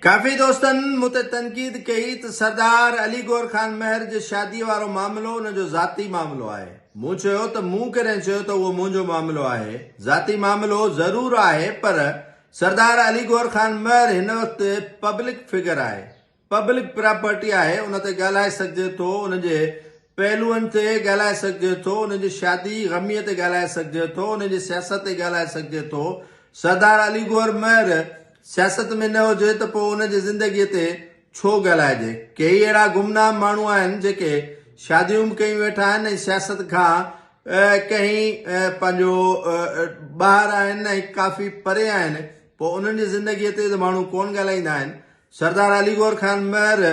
काफ़ी दोस्तनि मूं ते तनक़ीद कई त सरदार अली गौर खान महर जे शादीअ वारो मामिलो उन जो ज़ाती मामिलो आहे। मूं चयो त मूं कॾहिं चयो त उहो मुंहिंजो मामिलो आहे। ज़ाती मामिलो ज़रूर आहे, पर सरदार अली गौर खान महर हिन वक़्तु पब्लिक फिगर आहे, पब्लिक प्रॉपर्टी आहे। उन ते ॻाल्हाए सघिजे थो, उन जे पहलुअनि ते ॻाल्हाए सघिजे थो, उन जी शादी ग़मीअ ते ॻाल्हाए सघिजे थो, उन जी सियासत ते ॻाल्हाए सघिजे थो। सरदार अली गौर महर सियासत में न हुजे त पोइ उन जी ज़िंदगीअ ते छो ॻाल्हाइजे। कई अहिड़ा गुमनाम माण्हू आहिनि जेके शादियूं बि कयूं वेठा आहिनि ऐं सियासत खां कहीं पंहिंजो ॿाहिरि आहिनि ऐं काफ़ी परे आहिनि, पोइ उन्हनि जी ज़िंदगीअ ते त माण्हू कोन ॻाल्हाईंदा आहिनि। सरदार अली गौर खान महर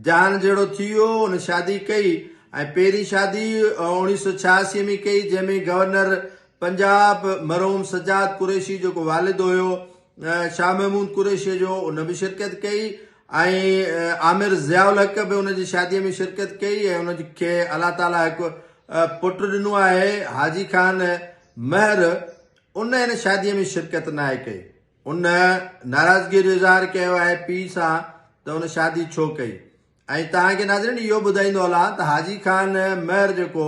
जहान जहिड़ो थी वियो, उन शादी कई ऐं पहिरीं शादी 1986 में कई, जंहिंमें गवर्नर पंजाब मरहूम सजाद कुरैशी जेको वालिद हुयो शाह महमूद कुरैशी जो, उन बि शिरकत कई ऐं आमिर ज़ियाउल हक़ बि उन जी शादीअ में शिरकत कई ऐं उन खे अलाह ताला हिकु पुटु ॾिनो आहे हाजी खान महर। उन हिन शादीअ में शिरकत न आहे कई। उन नाराज़गीअ जो इज़हार कयो आहे पीउ सां त उन शादी छो कई। ऐं तव्हांखे नाज़रीन इहो ॿुधाईंदो हलां त हाजी खान महर जेको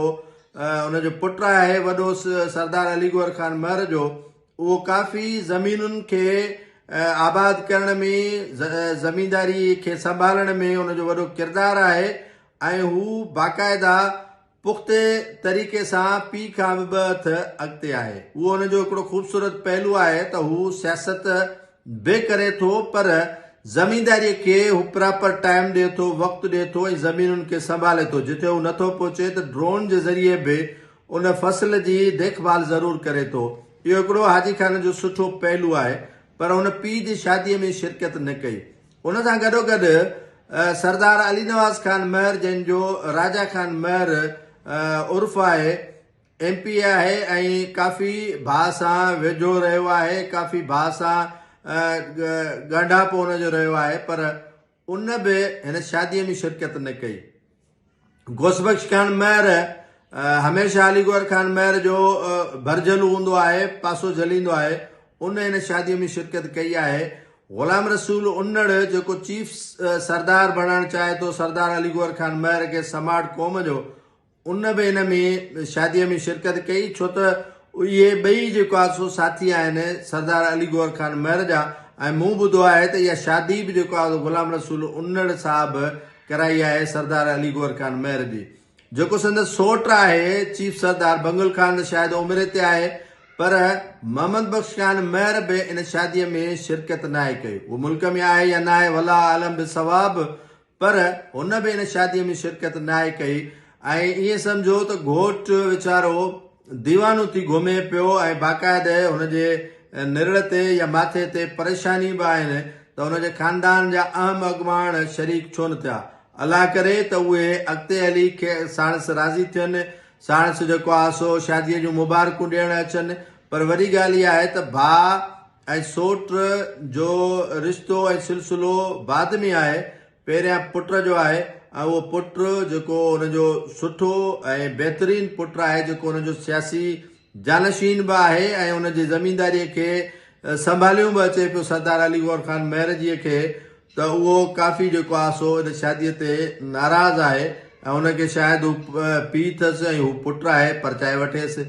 उनजो पुटु आहे वॾो सरदार अली गौर खान महर जो, उहो काफ़ी ज़मीनुनि खे आबाद करण में, ज़मींदारी खे संभालण में उनजो वॾो किरदारु आहे ऐं हू बाक़ाइदा पुख़्ते तरीक़े सां पीउ खां बि ॿ हथ अॻिते आहे। उहो उनजो हिकिड़ो ख़ूबसूरत पहलू आहे त हू सियासत बि करे थो, पर ज़मींदारीअ खे हू प्रॉपर टाइम ॾिए थो, वक़्तु ॾिए थो ऐं ज़मीनुनि खे संभाले थो। जिथे हू नथो पहुचे त ड्रोन जे ज़रिए बि उन फसल जी देखभाल ज़रूर करे थो। इहो हिकिड़ो हाजी खान जो सुठो पहलू आहे, पर हुन पीउ जी शादीअ में शिरकत न कई। उन सां गॾोगॾु सरदार अली नवाज़ खान महर, जंहिंजो राजा खान महर उर्फ़ आहे, MP आहे ऐं काफ़ी भाउ सां वेझो रहियो आहे, काफ़ी भाउ सां ॻंढापो उनजो रहियो आहे, पर उन बि हिन शादीअ में शिरकत न कई। घोसबख्श खान महर हमेशह अली गौर खान महर जो भरजलू हूंदो आहे, पासो झलींदो आहे। उन हिन शादीअ में शिरकत कई आहे। ग़ुलाम रसूल उन्नड़ जेको चीफ सरदार बणणु चाहे थो सरदार अली गौर खान महर खे समाट क़ौम जो, उन बि हिन में शादीअ में शिरकत कई, छो त इहे ॿई जेको आहे सो साथी आहिनि सरदार अली गौर खान महर जा। ऐं मूं ॿुधो आहे त इहा शादी बि जेको आहे ग़ुलाम रसूल उन्नड़ साहिबु कराई आहे सरदार अली गौर खान महर जी। जेको संदसि सोट आहे चीफ सरदार बंगुल खान, शायदि उमिरि ते आहे, पर मोहम्मद बख्श खान महर बि इन शादीअ में शिरकत न आहे कई। उहो मुल्क में आहे या न आहे वला आलम बि सवाब, पर हुन बि इन शादीअ में शिरकत न आहे कई। ऐं ईअं सम्झो त घोटु वीचारो दीवानो थी घुमे पियो ऐं बाक़ाइदे हुनजे निड़ ते या माथे ते परेशानी बि आहिनि त हुनजे ख़ानदान जा अहम अॻवान शरीक छो न थिया। अलाह करे त उहे अॻिते हली साणसि राज़ी थियनि, साणसि जेको आहे सो शादीअ जूं मुबारकूं ॾियणु अचनि। पर वॾी ॻाल्हि इहा आहे त भाउ ऐं सोट जो रिश्तो ऐं सिलसिलो बाद में आहे, पहिरियां पुट जो आहे। ऐं उहो पुटु जेको हुनजो सुठो ऐं बहितरीनु पुटु आहे, जेको हुनजो सियासी जानशीन बि आहे ऐं हुनजी ज़मींदारीअ खे संभालियूं बि अचे पियो सरदार अली गौर खान महर जीअ खे, त उहो काफ़ी जेको आहे सो इन शादीअ ते नाराज़ आहे ऐं हुनखे शायदि हू पीउ अथसि ऐं हू पुटु आहे, परचाए वठेसि।